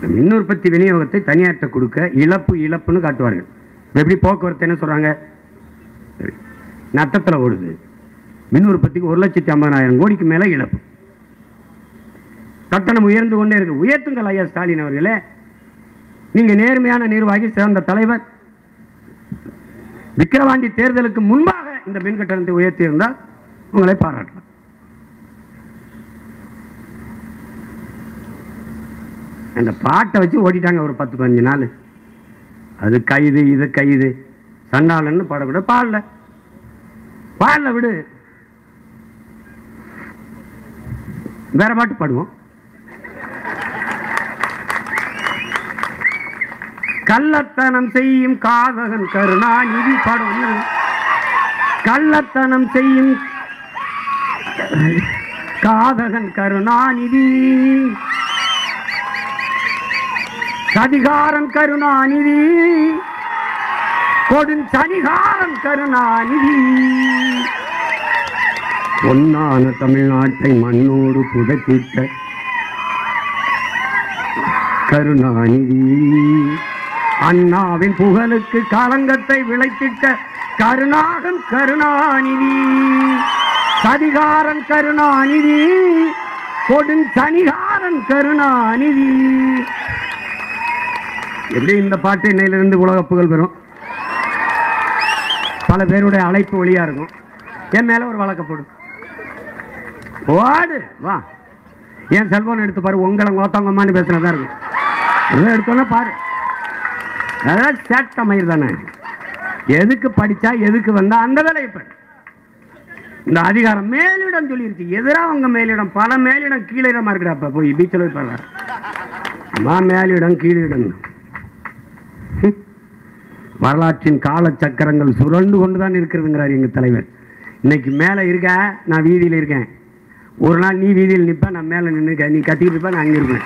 மின் உற்பத்தி விநியோகத்தை தனியார்ட்ட கொடுக்க இழப்பு இழப்புன்னு காட்டுவார்கள். எப்படி போக்குவரத்து என்ன சொல்றாங்க, நட்டத்தில் ஓடுது, மின் உற்பத்திக்கு 1,50,000 கோடிக்கு மேல இழப்பு, கட்டணம் உயர்ந்து கொண்டே இருக்கு. உயர்த்துங்கள் ஐயா ஸ்டாலின் அவர்களே, நீங்க நேர்மையான நிர்வாகி, சிறந்த தலைவர். விக்கிரவாண்டி தேர்தலுக்கு முன்பாக இந்த மின் கட்டணத்தை உயர்த்தி இருந்தால் உங்களை பாராட்டலாம். அந்த பாட்டை வச்சு ஓடிட்டாங்க ஒரு 10-15 நாள். அது கைது இது கைது சண்டாளன்னு பாடக்கூட பாடல விடு, வேற பாட்டு பாடுவோம். கள்ளத்தனம் செய்யும் காதகன் கருணாநிதி பாடுவோம். கள்ளத்தனம் செய்யும் காதகன் கருணாநிதி, சதிகாரன் கருணாநிதி, கொடுஞ்சனிகாரன் கருணாநிதி, பொன்னான தமிழ்நாட்டை மண்ணோடு புதைத்திட்ட கருணாநிதி, அண்ணாவின் புகழுக்கு களங்கத்தை விளைத்திட்ட கருணாகன் கருணாநிதி, சதிகாரன் கருணாநிதி, கொடுஞ்சனிகாரன் கருணாநிதி. எப்படி இந்த பாட்டு இன்னையிலிருந்து உலக புகழ் பெறும். பல பேருடைய அழைப்பு ஒளியா இருக்கும். என் மேல ஒரு வழக்கப்படும் ஓடு வா, என் செல்போன் எடுத்து பாரு, உங்களை ஓத்தவங்கம்மான்னு பேசுறதா இருக்கும். எடுத்தோன்னா பாரு, அதான் சேட்ட மயிர் தானே. எதுக்கு படிச்சா எதுக்கு வந்தா அந்த வேலையை பாரு. இந்த அதிகாரம் மேலிடம் சொல்லிருச்சு, எதிராக உங்க மேலிடம், பல மேலிடம் கீழிடமா இருக்கிறப்ப போய் பீச்சில் போய் பாரு, அம்மா மேலிடம் கீழிடம். வரலாற்றின் கால சக்கரங்கள் சுரண்டு கொண்டுதான் இருக்கிறதுங்கிறார் எங்க தலைவர். இன்னைக்கு மேல இருக்க, நான் வீதியில் இருக்கேன். ஒரு நாள் நீ வீதியில் நிற்ப, நான் மேல நின்று, நீ கத்திக்கிட்டு இருப்ப, நான் அங்க இருப்பேன்.